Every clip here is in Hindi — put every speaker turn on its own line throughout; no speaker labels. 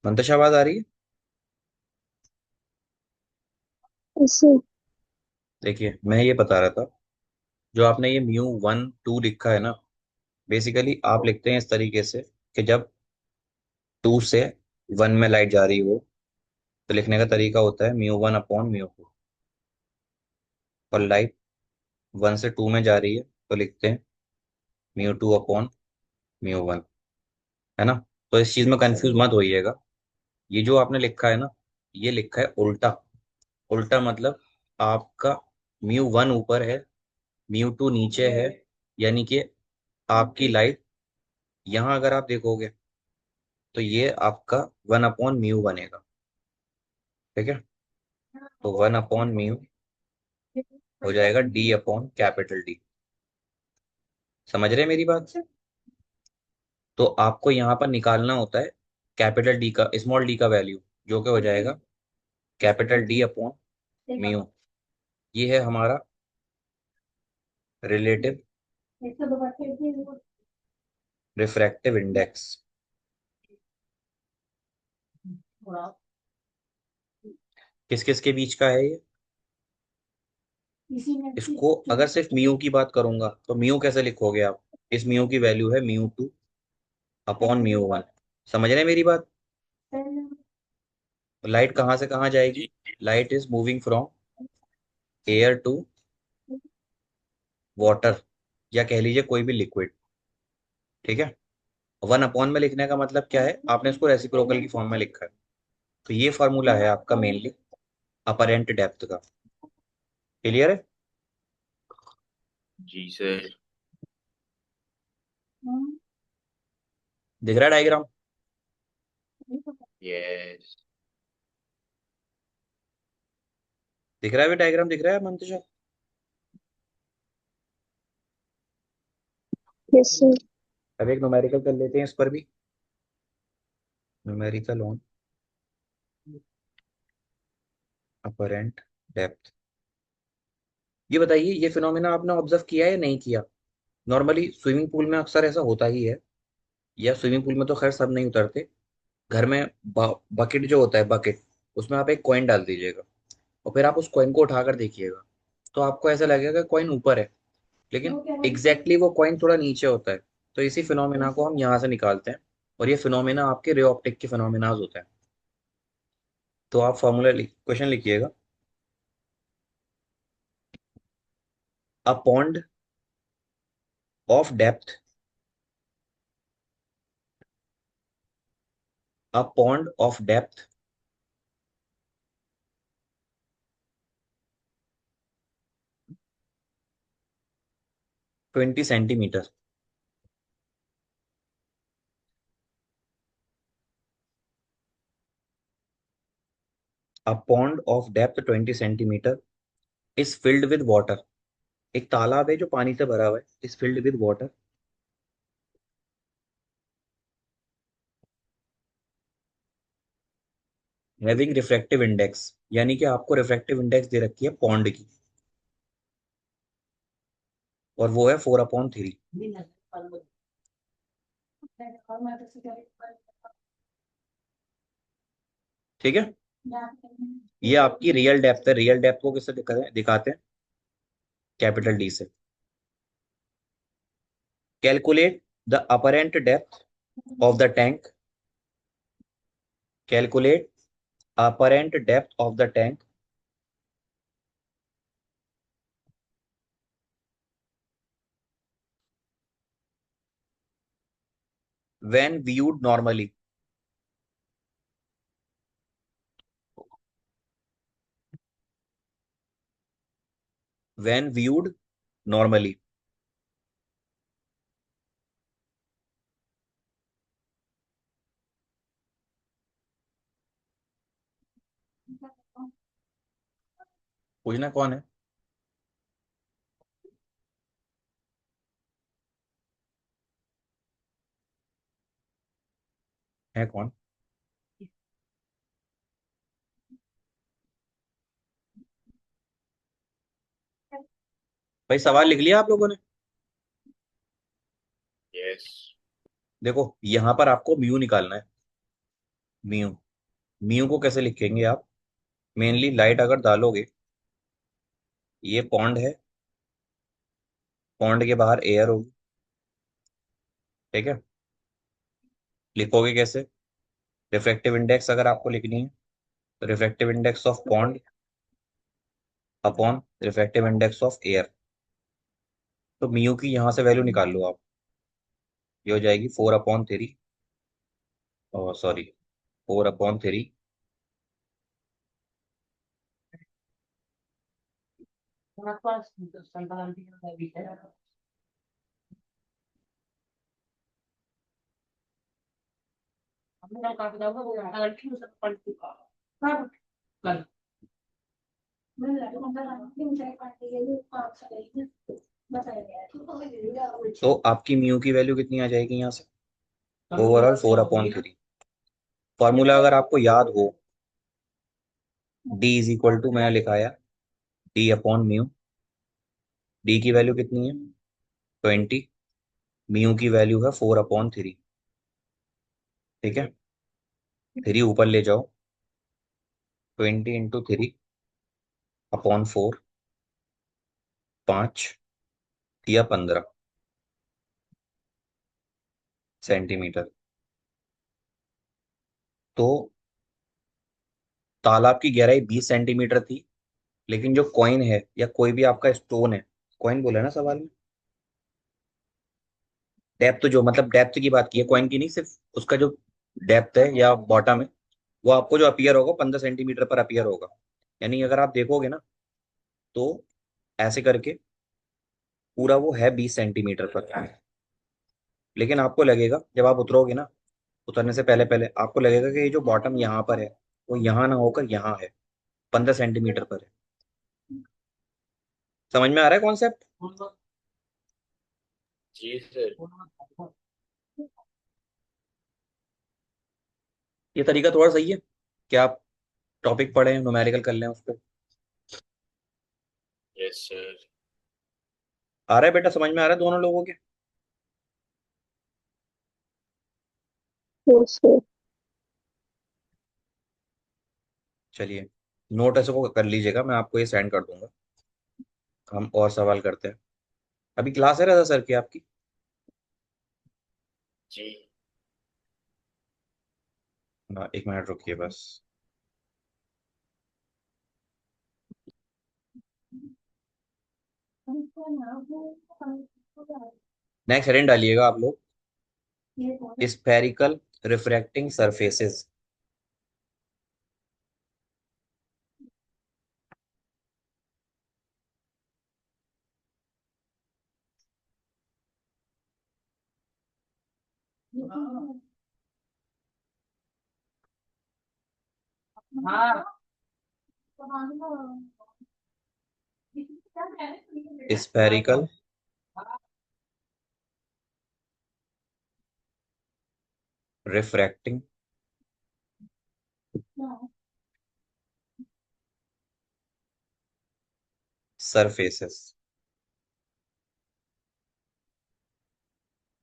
मंतशा आवाज आ रही है?
इसे।
देखिए, मैं ये बता रहा था। जो आपने ये म्यू 1 2 लिखा है ना, बेसिकली आप लिखते हैं इस तरीके से कि जब 2 से 1 में लाइट जा रही हो, तो लिखने का तरीका होता है म्यू 1 अपॉन म्यू 2। और लाइट 1 से 2 में जा रही है, तो लिखते हैं म्यू 2 अपॉन म्यू 1। है ना? तो इस चीज में कंफ्यूज मत होइएगा। ये जो आपने लिखा है ना, ये लिखा है उल्टा। उल्टा मतलब आपका म्यू 1 ऊपर है, म्यू 2 नीचे है। यानी कि आपकी लाइट, यहाँ अगर आप देखोगे तो ये आपका 1 अपॉन म्यू बनेगा। ठीक है? तो 1 अपॉन म्यू हो जाएगा D अपॉन कैपिटल D। समझ रहे हैं मेरी बात से? तो आपको यहाँ पर निकालना होता है कैपिटल डी का, स्मॉल डी का वैल्यू, जो कि हो जाएगा कैपिटल D अपॉन म्यू। ये है हमारा रिलेटिव रिफ्रैक्टिव इंडेक्स। किस किस के बीच का है ये? इसको अगर सिर्फ म्यू की बात करूंगा तो म्यू कैसे लिखोगे आप? इस म्यू की वैल्यू है म्यू 2 अपॉन म्यू 1। समझ रहे हैं मेरी बात? लाइट कहाँ से कहाँ
जी।
जाएगी? Light is moving from air to water, या कह लीजिए कोई भी लिक्विड। ठीक है? 1 अपॉन में लिखने का मतलब क्या है? आपने इसको रेसिप्रोकल की फॉर्म में लिखा है। तो ये फॉर्मूला है आपका मेनली अपरेंट डेप्थ का। क्लियर है?
जी सर।
दिख रहा है डायग्राम?
यस।
दिख रहा है? भी डायग्राम दिख रहा है मंतुषा?
Yes sir.
अब एक न्यूमेरिकल कर लेते हैं इस पर भी। Numerical on apparent depth. ये बताइए, ये फिनोमेना आपने ऑब्जर्व किया है या नहीं किया? नॉर्मली स्विमिंग पूल में अक्सर ऐसा होता ही है। या स्विमिंग पूल में तो खैर सब नहीं उतरते। घर में बकेट जो होता है, बकेट, उसमें आप एक कॉइन डाल दीजिएगा और फिर आप उस कॉइन को उठाकर देखिएगा। तो आपको ऐसा लगेगा कॉइन ऊपर है, लेकिन एग्जैक्टली वो कॉइन थोड़ा नीचे होता है। तो इसी फिनोमेना को हम यहाँ से निकालते हैं। और ये फिनोमेना आपके रे ऑप्टिक के फिनोमेनाज होते हैं। तो आप फॉर्मूला क्वेश्चन लिखिएगा। A pond of depth, a pond of depth 20 centimetre. A pond of depth 20 centimetre is filled with water. एक तालाब है जो पानी से भरा हुआ है, is filled with water having refractive index. यानी कि आपको रिफ्रैक्टिव इंडेक्स दे रखी है पॉन्ड की, और वो है 4/3। ठीक है? ये आपकी रियल डेप्थ है। रियल डेप्थ को किससे दिखाते हैं? कैपिटल डी से। Calculate the apparent depth of the tank. Calculate apparent depth of the tank when viewed normally. When viewed normally. पूछना कौन है कौन? भाई सवाल लिख लिया आप लोगों ने?
यस।
देखो, यहां पर आपको म्यू निकालना है। म्यू। म्यू को कैसे लिखेंगे आप? मेनली लाइट अगर डालोगे, ये पॉन्ड है, पॉन्ड के बाहर एयर होगी, ठीक है। लिखोगे कैसे? रिफ्रैक्टिव इंडेक्स अगर आपको लिखनी है, तो refractive index of pond upon refractive index of air. तो म्यू की यहाँ से वैल्यू निकाल लो आप। ये हो जाएगी 4/3, और सॉरी, 4/3। तो आपकी म्यू की वैल्यू कितनी आ जाएगी यहाँ से? ओवरऑल 4/3। फॉर्मूला अगर आपको याद हो, डी इज इक्वल टू, मैंने लिखाया डी अपॉन म्यू। डी की वैल्यू कितनी है? 20। म्यू की वैल्यू है 4/3। ठीक है। 3 ऊपर ले जाओ, 20 × 3 अपॉन 4, 5 या 15 सेंटीमीटर। तो तालाब की गहराई 20 सेंटीमीटर थी, लेकिन जो कॉइन है या कोई भी आपका स्टोन है, कॉइन बोला ना सवाल में, डेप्थ जो मतलब डेप्थ की बात की है, कॉइन की नहीं, सिर्फ उसका जो डेप्थ है या बॉटम है, वो आपको जो अपीयर होगा 15 सेंटीमीटर पर अपीयर होगा। यानी अगर आप देखोगे ना, तो ऐसे करके पूरा वो है 20 सेंटीमीटर पर। लेकिन आपको लगेगा जब आप उतरोगे ना, उतरने से पहले पहले आपको लगेगा कि ये जो बॉटम यहाँ पर है, वो यहाँ ना होकर यहाँ है, 15 सेंटीमीटर पर है। समझ में आ रहा है कॉन्सेप्ट?
जी सर।
ये तरीका थोड़ा सही है कि आप टॉपिक पढ़ें, न्यूमेरिकल कर लें उस पर।
Yes sir.
आ रहा है बेटा, समझ में आ रहा है दोनों लोगों के?
Yes sir.
चलिए, नोट ऐसे को कर लीजिएगा, मैं आपको ये सेंड कर दूंगा। हम और सवाल करते हैं। अभी क्लास है रजा सर की आपकी?
जी।
हाँ, 1 मिनट रुकिए बस। नेक्स्ट हेडिंग डालिएगा आप लोग, spherical refracting surfaces. Spherical refracting surfaces.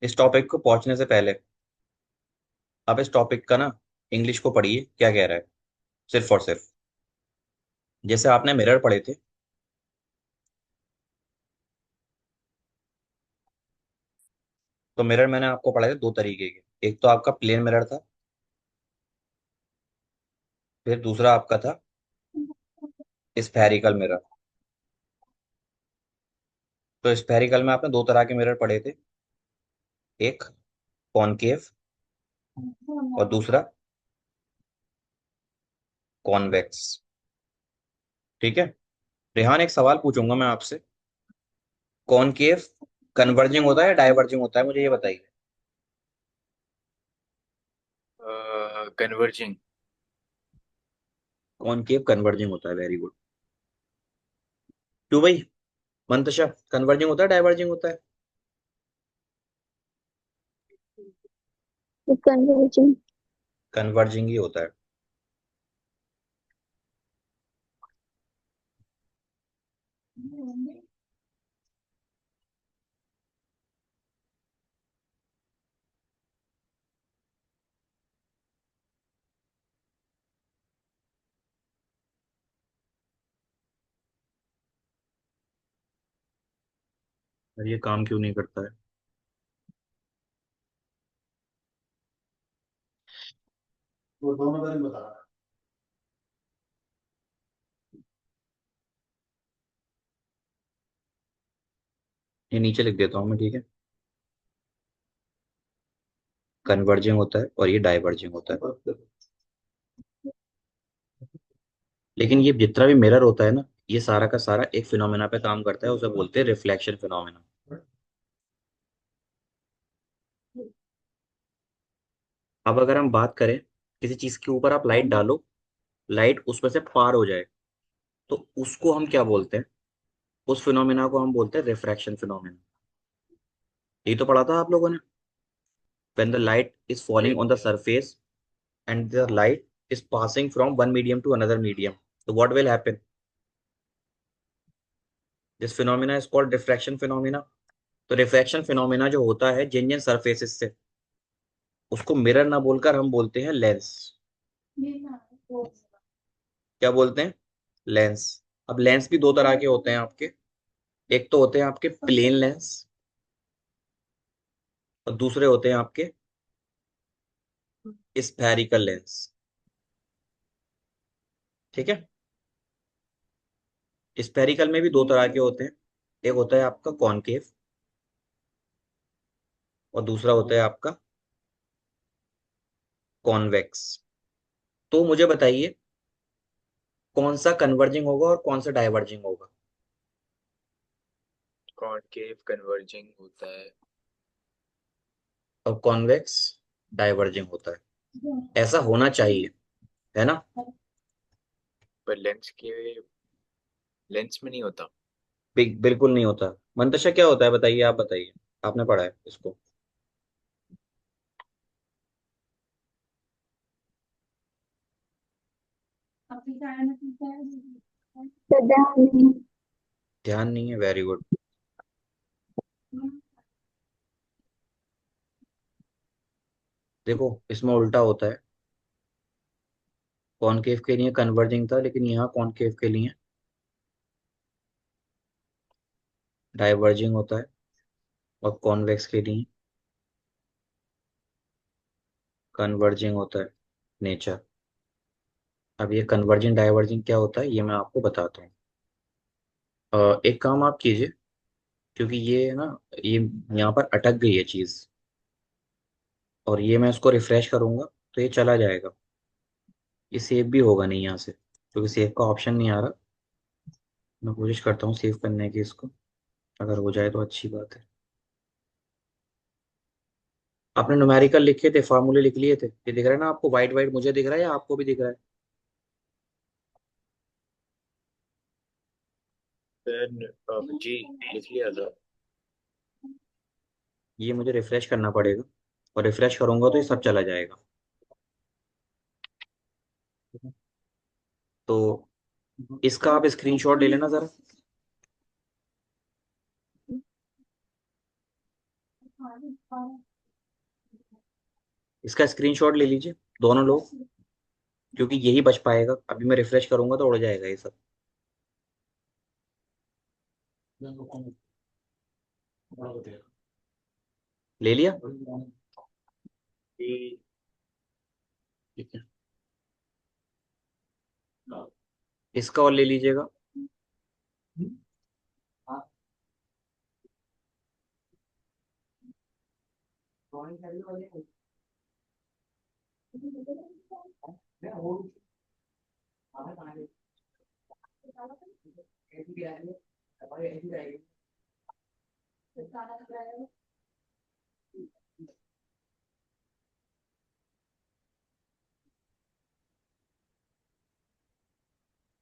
इस टॉपिक को पहुंचने से पहले आप इस टॉपिक का ना इंग्लिश को पढ़िए, क्या कह रहा है, सिर्फ और सिर्फ। जैसे आपने मिरर पढ़े थे, तो मिरर मैंने आपको पढ़ाए थे दो तरीके के। एक तो आपका प्लेन मिरर था, फिर दूसरा आपका था स्फेरिकल मिरर। तो स्फेरिकल में आपने दो तरह के मिरर पढ़े थे, एक कॉनकेव और दूसरा कॉन्वेक्स। ठीक है। रेहान, एक सवाल पूछूंगा मैं आपसे, कॉनकेव कन्वर्जिंग होता है या डाइवर्जिंग होता है, मुझे ये बताइए।
कन्वर्जिंग।
कॉनकेव कन्वर्जिंग होता है, वेरी गुड। क्यों भाई मंतशा, कन्वर्जिंग होता है डाइवर्जिंग होता है?
कन्वर्जिंग।
कन्वर्जिंग ही होता है। यार ये काम क्यों नहीं करता है? वो दोनों का दिन बता रहा है। ये नीचे लिख देता हूँ मैं, ठीक है। कन्वर्जिंग होता है और ये डाइवर्जिंग होता है। लेकिन ये जितना भी मिरर होता है ना, ये सारा का सारा एक फिनोमेना पे काम करता है, उसे बोलते हैं रिफ्लेक्शन फिनोमेना। अब अगर हम बात करें, किसी चीज के ऊपर आप लाइट डालो, लाइट उसमें से पार हो जाए, तो उसको हम क्या बोलते हैं? उस फिनोमेना को हम बोलते हैं रिफ्रैक्शन फिनोमेना। यही तो पढ़ा था आप लोगों ने। when the light is falling on the surface and the light is passing from one medium to another medium, so what will happen? This phenomena is called diffraction phenomena. तो रिफ्रैक्शन फिनोमेना जो होता है जिन जिन सरफेसेस से, उसको मिरर ना बोलकर हम बोलते हैं लेंस। क्या बोलते हैं? लेंस। अब लेंस भी दो तरह के होते हैं आपके। एक तो होते हैं आपके प्लेन लेंस, और दूसरे होते हैं आपके स्फेरिकल लेंस। ठीक है। स्फेरिकल में भी दो तरह के होते हैं। एक होता है आपका कॉनकेव, और दूसरा होता है आपका कॉन्वेक्स। तो मुझे बताइए, कौन सा कन्वर्जिंग होगा और कौन सा डाइवर्जिंग होगा?
कॉनकेव कन्वर्जिंग होता है।
और कॉन्वेक्स डाइवर्जिंग होता है। ऐसा होना चाहिए, है ना?
पर लेंस में नहीं होता।
बिल्कुल नहीं होता। मंतशा क्या होता है बताइए, आप बताइए, आपने पढ़ा है इसको।
सदा नहीं।
ध्यान नहीं है, वेरी गुड। देखो इसमें उल्टा होता है। कॉनकेव के लिए कन्वर्जिंग था, लेकिन यहाँ कॉनकेव के लिए डाइवर्जिंग होता है, और कॉन्वेक्स के लिए कन्वर्जिंग होता है। नेचर। अब ये कन्वर्जिंग डाइवर्जिंग क्या होता है, ये मैं आपको बताता हूँ। एक काम आप कीजिए, क्योंकि ये ना, ये यहाँ पर अटक गई है चीज, और ये मैं इसको रिफ्रेश करूंगा तो ये चला जाएगा। ये सेव भी होगा नहीं यहाँ से, क्योंकि सेव का ऑप्शन नहीं आ रहा। मैं कोशिश करता हूँ सेव करने की इसको, अगर हो जाए तो अच्छी बात है। आपने न्यूमेरिकल लिखे थे, फार्मूले लिख लिए थे, ये दिख रहा है ना आपको? वाइट वाइट मुझे दिख रहा है या आपको भी दिख रहा है?
फिर जी लिख लिया था।
ये मुझे रिफ्रेश करना पड़ेगा, और रिफ्रेश करूंगा तो ये सब चला जाएगा। तो इसका आप स्क्रीनशॉट ले लेना जरा। इसका स्क्रीनशॉट ले लीजिए दोनों लोग, क्योंकि यही बच पाएगा। अभी मैं रिफ्रेश करूंगा तो उड़ जाएगा ये सब। ले लिया?
जी
ठीक है। इसका और ले लीजिएगा।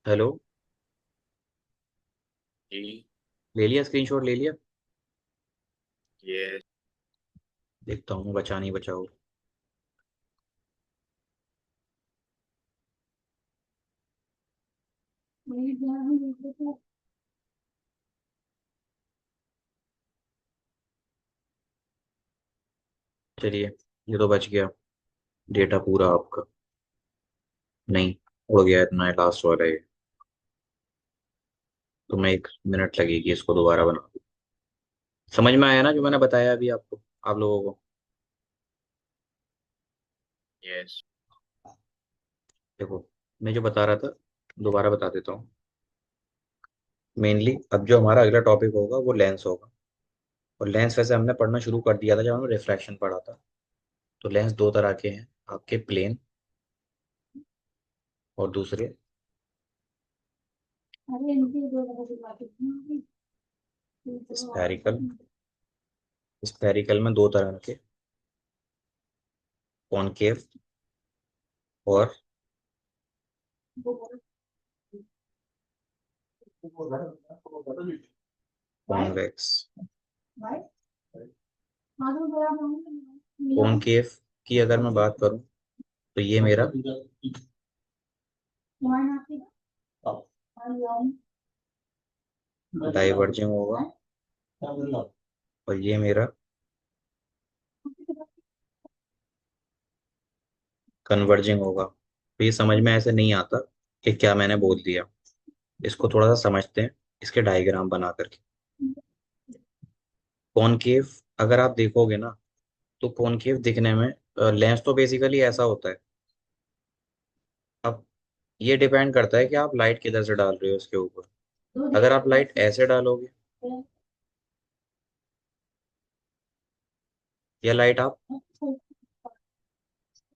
हेलो।
जी
ले लिया स्क्रीनशॉट, ले लिया?
ये
देखता हूँ बचा नहीं बचा हो। चलिए, ये तो बच गया डेटा पूरा आपका। नहीं, उड़ गया इतना, लास्ट वाला ये। तो मैं 1 मिनट लगेगी इसको दोबारा बना। समझ में आया ना जो मैंने बताया अभी आपको, आप लोगों को?
यस।
देखो, मैं जो बता रहा था दोबारा बता देता हूँ। मेनली अब जो हमारा अगला टॉपिक होगा वो लेंस होगा। और लेंस वैसे हमने पढ़ना शुरू कर दिया था जब हमने रिफ्रैक्शन पढ़ा था। तो लेंस दो तरह के हैं, आपके प्लेन और दूसरे स्फेरिकल। स्फेरिकल में दो तरह के, कॉनकेव और कॉन्वेक्स। कॉनकेव की अगर मैं बात करूं तो ये मेरा डाइवर्जिंग होगा और ये मेरा कन्वर्जिंग होगा। तो ये समझ में ऐसे नहीं आता कि क्या मैंने बोल दिया। इसको थोड़ा सा समझते हैं इसके डायग्राम बना करके। कॉनकेव अगर आप देखोगे ना, तो कॉनकेव दिखने में लेंस तो बेसिकली ऐसा होता है। अब ये डिपेंड करता है कि आप लाइट किधर से डाल रहे हो उसके ऊपर। अगर आप लाइट ऐसे डालोगे या लाइट आप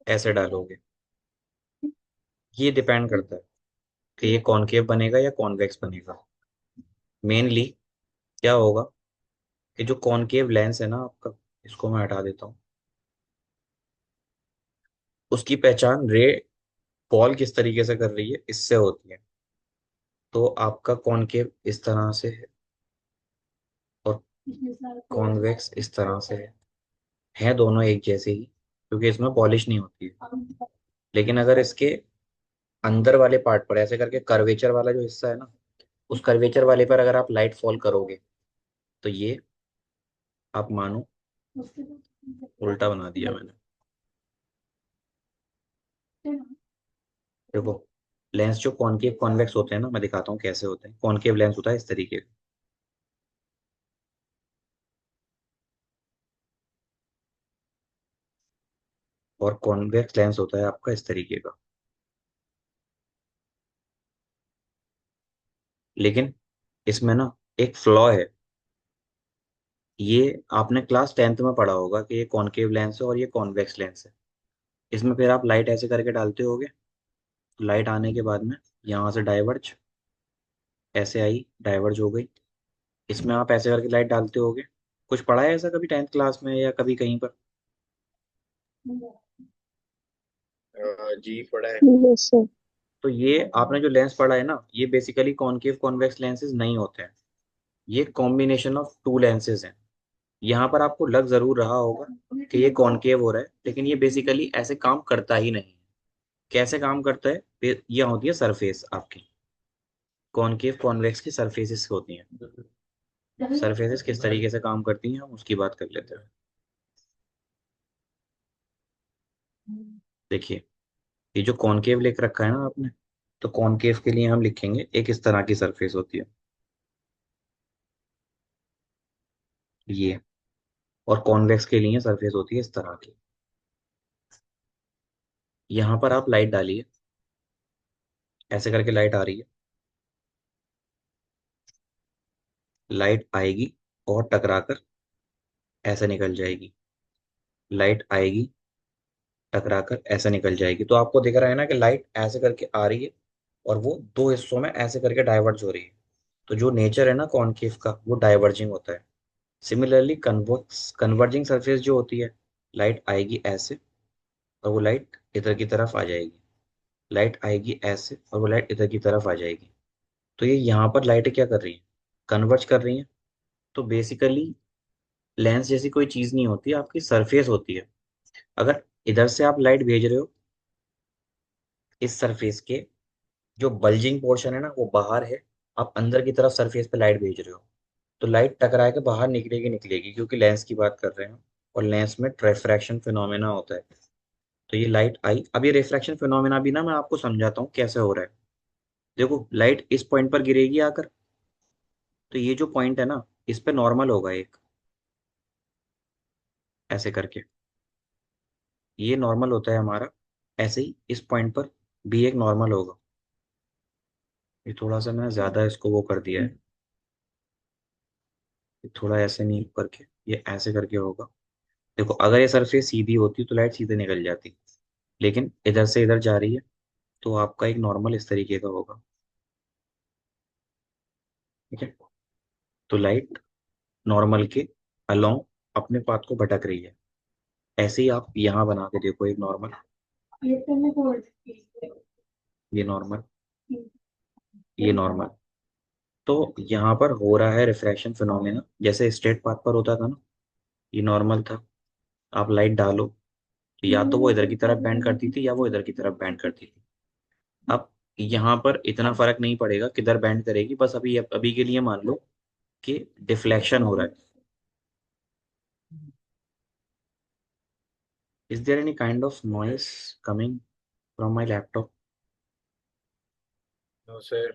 ऐसे डालोगे, ये डिपेंड करता है कि ये कॉनकेव बनेगा या कॉन्वेक्स बनेगा। मेनली क्या होगा कि जो कॉनकेव लेंस है ना आपका, इसको मैं हटा देता हूँ, उसकी पहचान रे फॉल किस तरीके से कर रही है इससे होती है। तो आपका कॉनकेव इस तरह से है और कॉन्वेक्स इस तरह से है दोनों एक जैसे ही, क्योंकि इसमें पॉलिश नहीं होती है। लेकिन अगर इसके अंदर वाले पार्ट पर ऐसे करके कर्वेचर वाला जो हिस्सा है ना, उस कर्वेचर वाले पर अगर आप लाइट फॉल करोगे तो ये आप मानो उल्टा बना दिया मैंने। देखो, लेंस जो कॉनकेव कॉन्वेक्स होते हैं ना, मैं दिखाता हूँ कैसे होते हैं। कॉनकेव लेंस होता है इस तरीके का, और कॉन्वेक्स लेंस होता है आपका इस तरीके का। लेकिन इसमें ना एक फ्लॉ है। ये आपने क्लास 10th में पढ़ा होगा कि ये कॉनकेव लेंस है और ये कॉन्वेक्स लेंस है। इसमें फिर आप लाइट ऐसे करके डालते होगे, तो लाइट आने के बाद में यहाँ से डाइवर्ज, ऐसे आई डाइवर्ज हो गई। इसमें आप ऐसे करके लाइट डालते होगे। कुछ पढ़ा है ऐसा कभी 10th क्लास में या कभी कहीं पर?
जी पढ़ा है।
Yes sir.
तो ये आपने जो लेंस पढ़ा है ना, ये बेसिकली कॉनकेव कॉन्वेक्स लेंसेज नहीं होते हैं। ये कॉम्बिनेशन ऑफ टू लेंसेज हैं। यहाँ पर आपको लग जरूर रहा होगा कि ये कॉनकेव हो रहा है, लेकिन ये बेसिकली ऐसे काम करता ही नहीं। कैसे काम करता है? ये होती है सरफेस आपकी, कॉनकेव कॉन्वेक्स की सरफेसेस होती हैं। सरफेसेस किस तरीके से काम करती हैं हम उसकी बात कर लेते हैं। देखिए, ये जो कॉनकेव लिख रखा है ना आपने, तो कॉनकेव के लिए हम लिखेंगे एक इस तरह की सरफेस होती है ये, और कॉन्वेक्स के लिए सरफेस होती है इस तरह की। यहाँ पर आप लाइट डालिए, ऐसे करके लाइट आ रही है। लाइट आएगी और टकराकर ऐसे निकल जाएगी। लाइट आएगी, टकराकर ऐसे निकल जाएगी। तो आपको दिख रहा है ना कि लाइट ऐसे करके आ रही है और वो दो हिस्सों में ऐसे करके डाइवर्ज हो रही है। तो जो नेचर है ना कॉनकेव का, वो डाइवर्जिंग होता है। सिमिलरली कन्वर्जिंग सरफेस जो होती है, लाइट आएगी ऐसे और वो लाइट इधर की तरफ आ जाएगी। लाइट आएगी ऐसे और वो लाइट इधर की तरफ आ जाएगी। तो ये यहाँ पर लाइटें क्या कर रही हैं? कन्वर्ज कर रही हैं। तो बेसिकली लेंस जैसी कोई चीज नहीं होती, आपकी सरफेस होती है। अगर इधर से आप लाइट भेज रहे हो, इस सरफेस के जो बल्जिंग पोर्शन है ना वो बाहर है, आप अंदर की तरफ सरफेस पे लाइट भेज रहे हो, तो लाइट टकरा के बाहर निकलेगी निकलेगी, क्योंकि लेंस की बात कर रहे हैं। और लेंस में रिफ्रैक्शन फिनोमेना होता है। तो ये लाइट आई, अब ये रिफ्रैक्शन फिनोमेना भी ना मैं आपको समझाता हूँ कैसे हो रहा है। देखो, लाइट इस पॉइंट पर गिरेगी आकर, तो ये जो पॉइंट है ना, इस पे नॉर्मल होगा एक। ऐसे करके ये नॉर्मल होता है हमारा। ऐसे ही इस पॉइंट पर भी एक नॉर्मल होगा। ये थोड़ा सा मैंने ज्यादा इसको वो कर दिया है, ये थोड़ा ऐसे नहीं करके ये ऐसे करके होगा। देखो अगर ये सरफेस सीधी होती तो लाइट सीधे निकल जाती, लेकिन इधर से इधर जा रही है तो आपका एक नॉर्मल इस तरीके का होगा। ठीक है, तो लाइट नॉर्मल के अलोंग अपने पाथ को भटक रही है। ऐसे ही आप यहाँ बना के देखो एक नॉर्मल, ये नॉर्मल, ये नॉर्मल। तो यहाँ पर हो रहा है रिफ्रैक्शन फिनोमेना, जैसे स्ट्रेट पाथ पर होता था ना, ये नॉर्मल था। आप लाइट डालो तो या तो वो इधर की तरफ बैंड करती थी या वो इधर की तरफ बैंड करती थी। अब यहाँ पर इतना फर्क नहीं पड़ेगा किधर बैंड करेगी, बस अभी अभी के लिए मान लो कि डिफ्लेक्शन हो रहा है। Is there any kind of noise coming from my laptop?
No, sir.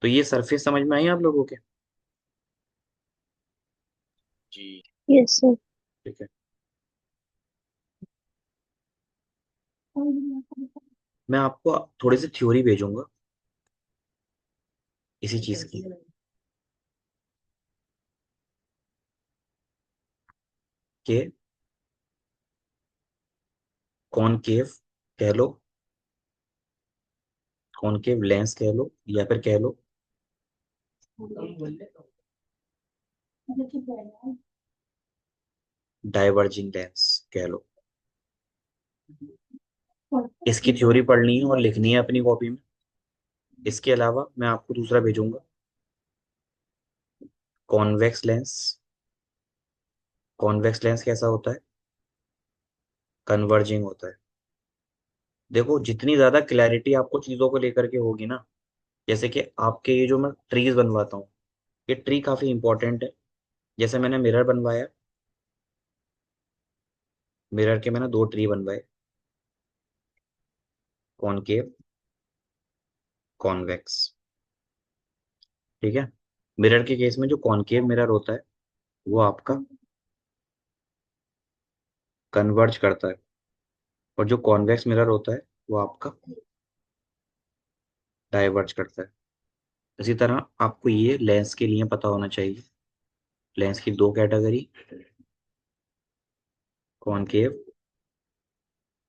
तो ये सरफेस समझ में आई आप लोगों के?
G.
Yes sir.
ठीक है, मैं आपको थोड़ी सी थ्योरी भेजूंगा इसी चीज की, कि कॉनकेव कह लो, कॉनकेव लेंस कह लो, या फिर कह लो डाइवर्जिंग लेंस कह लो। इसकी थ्योरी पढ़नी है और लिखनी है अपनी कॉपी में। इसके अलावा मैं आपको दूसरा भेजूंगा, कॉन्वेक्स लेंस। कॉन्वेक्स लेंस कैसा होता है? कन्वर्जिंग होता है। देखो जितनी ज्यादा क्लैरिटी आपको चीजों को लेकर के होगी ना, जैसे कि आपके ये जो मैं ट्रीज बनवाता हूँ, ये ट्री काफी इंपॉर्टेंट है। जैसे मैंने मिरर बनवाया, मिरर के मैंने दो ट्री बनवाए, कॉनकेव, कॉन्वेक्स। ठीक है, मिरर के केस में जो कॉनकेव मिरर होता है वो आपका कन्वर्ज करता है, और जो कॉन्वेक्स मिरर होता है वो आपका डाइवर्ज करता है। इसी तरह आपको ये लेंस के लिए पता होना चाहिए, लेंस की दो कैटेगरी, कॉनकेव,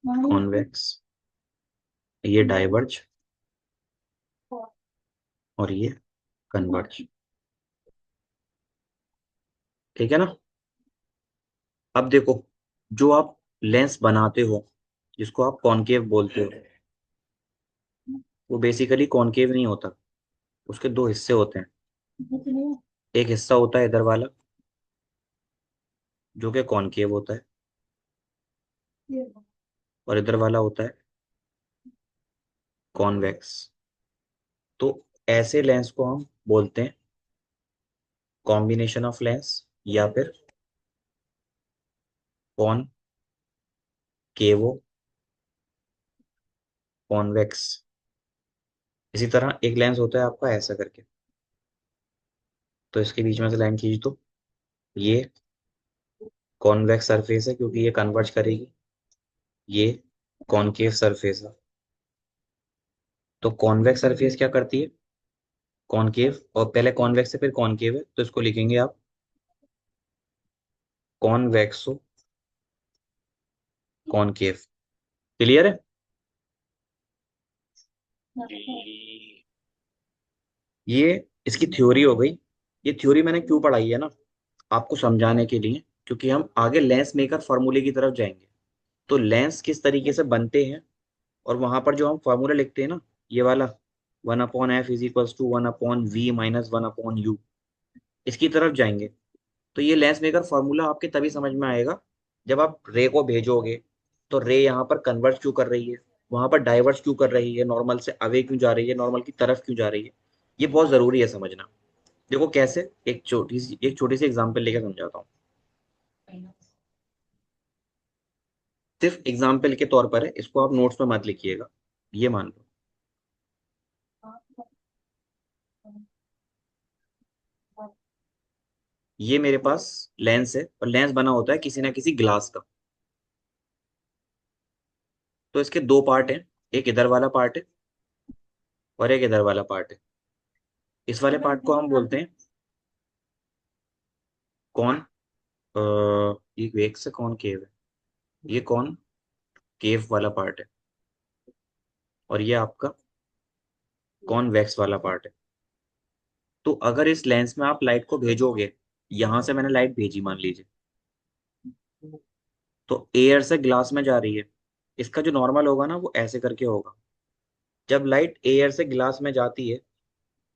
कॉन्वेक्स, ये डाइवर्ज और ये कन्वर्ज। ठीक है ना? अब देखो, जो आप लेंस बनाते हो जिसको आप कॉनकेव बोलते हो, वो बेसिकली कॉनकेव नहीं होता। उसके दो हिस्से होते हैं। एक हिस्सा होता है इधर वाला जो कि कॉनकेव होता है, और इधर वाला होता है कॉन्वेक्स। तो ऐसे लेंस को हम बोलते हैं कॉम्बिनेशन ऑफ लेंस, या फिर कॉनकेवो कॉन्वेक्स। इसी तरह एक लेंस होता है आपका ऐसा करके, तो इसके बीच में से लाइन खींच दो, ये कॉन्वेक्स सरफेस है क्योंकि ये कन्वर्ज करेगी, ये कॉनकेव सरफेस है। तो कॉन्वेक्स सरफेस क्या करती है? कॉनकेव, और पहले कॉन्वेक्स से फिर कॉनकेव है तो इसको लिखेंगे आप कॉन्वेक्सो कॉनकेव। क्लियर है?
G.
ये इसकी थ्योरी हो गई। ये थ्योरी मैंने क्यों पढ़ाई है ना, आपको समझाने के लिए, क्योंकि हम आगे लेंस मेकर फॉर्मूले की तरफ जाएंगे। तो लेंस किस तरीके से बनते हैं, और वहां पर जो हम फॉर्मूला लिखते हैं ना, ये वाला 1/f = 1/v - 1/u, इसकी तरफ जाएंगे। तो ये लेंस मेकर फॉर्मूला आपके तभी समझ में आएगा जब आप रे को भेजोगे, तो रे यहाँ पर कन्वर्ट क्यों कर रही है, वहां पर डाइवर्ट क्यों कर रही है, नॉर्मल से अवे क्यों जा रही है, नॉर्मल की तरफ क्यों जा रही है। ये बहुत जरूरी है समझना। देखो कैसे, एक छोटी सी एग्जांपल लेके समझाता हूँ। सिर्फ एग्जाम्पल के तौर पर है, इसको आप नोट्स में मत लिखिएगा। ये मान लो, ये मेरे पास लेंस है, और लेंस बना होता है किसी ना किसी ग्लास का। तो इसके दो पार्ट हैं, एक इधर वाला पार्ट है और एक इधर वाला पार्ट है। इस वाले पार्ट को हम बोलते हैं कौन, ये वेग से कौन केव है, ये कौन केव वाला पार्ट है, और ये आपका कौन वैक्स वाला पार्ट है। तो अगर इस लेंस में आप लाइट को भेजोगे, यहां से मैंने लाइट भेजी मान लीजिए, तो एयर से ग्लास में जा रही है। इसका जो नॉर्मल होगा ना वो ऐसे करके होगा। जब लाइट एयर से ग्लास में जाती है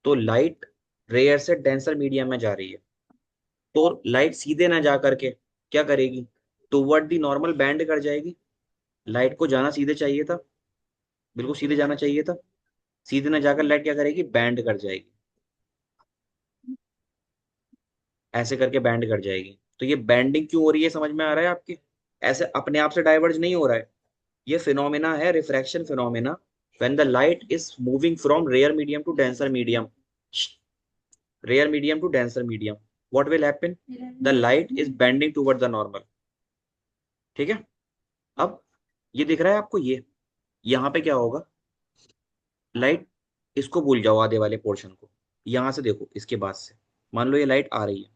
तो लाइट रेयर से डेंसर मीडियम में जा रही है। तो लाइट सीधे ना जा करके क्या करेगी, टुवर्ड दी नॉर्मल बैंड कर जाएगी। लाइट को जाना सीधे चाहिए था, बिल्कुल सीधे जाना चाहिए था, सीधे ना जाकर लाइट क्या करेगी, बैंड कर जाएगी। ऐसे करके बैंड कर जाएगी। तो ये बैंडिंग क्यों हो रही है समझ में आ रहा है आपके? ऐसे अपने आप से डाइवर्ज नहीं हो रहा है। ये फिनोमेना है refraction phenomena. When the light is moving from rare medium to denser medium, rare medium to denser medium, what will happen, the light is bending toward the normal. ठीक है। अब ये दिख रहा है आपको, ये यहाँ पे क्या होगा, लाइट, इसको भूल जाओ आधे वाले पोर्शन को, यहां से देखो इसके बाद से, मान लो ये लाइट आ रही है,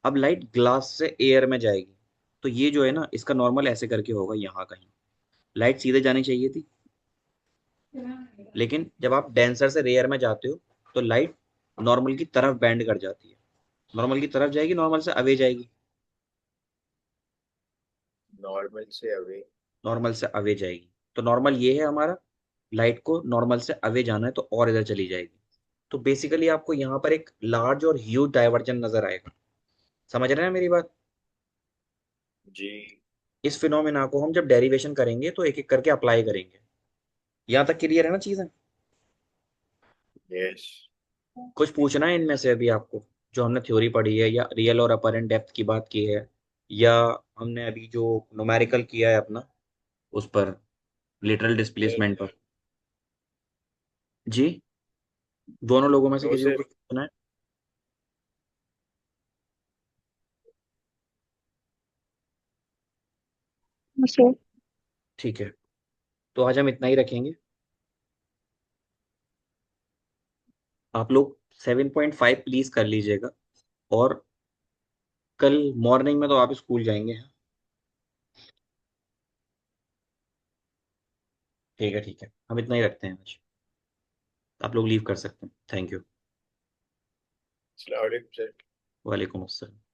अब लाइट ग्लास से एयर में जाएगी। तो ये जो है ना, इसका नॉर्मल ऐसे करके होगा यहाँ कहीं। लाइट सीधे जानी चाहिए थी, लेकिन जब आप डेंसर से रेयर में जाते हो तो लाइट नॉर्मल की तरफ बैंड कर जाती है। नॉर्मल की तरफ जाएगी, नॉर्मल से अवे जाएगी,
नॉर्मल से अवे।
नॉर्मल से अवे जाएगी। तो नॉर्मल ये है हमारा, लाइट को नॉर्मल से अवे जाना है तो और इधर चली जाएगी। तो बेसिकली आपको यहाँ पर एक लार्ज और ह्यूज डाइवर्जन नजर आएगा। समझ रहे हैं मेरी बात?
जी।
इस फिनोमेना को हम जब डेरिवेशन करेंगे तो एक एक करके अप्लाई करेंगे। यहाँ तक क्लियर है ना चीजें?
यस।
कुछ पूछना है इनमें से अभी आपको, जो हमने थ्योरी पढ़ी है या रियल और अपरेंट डेप्थ की बात की है, या हमने अभी जो न्यूमेरिकल किया है अपना उस पर, लिटरल
नहीं
डिस्प्लेसमेंट
सर।
पर? जी, दोनों लोगों में से
नो
किसी को
सर।
कुछ पूछना है?
मुझे
ठीक है, तो आज हम इतना ही रखेंगे। आप लोग 7.5 प्लीज कर लीजिएगा, और कल मॉर्निंग में तो आप स्कूल जाएंगे। ठीक है, ठीक है, हम इतना ही रखते हैं आज। आप लोग लीव कर सकते हैं। Thank you.
अस्सलाम वालेकुम सर।
वालेकुम अस्सलाम।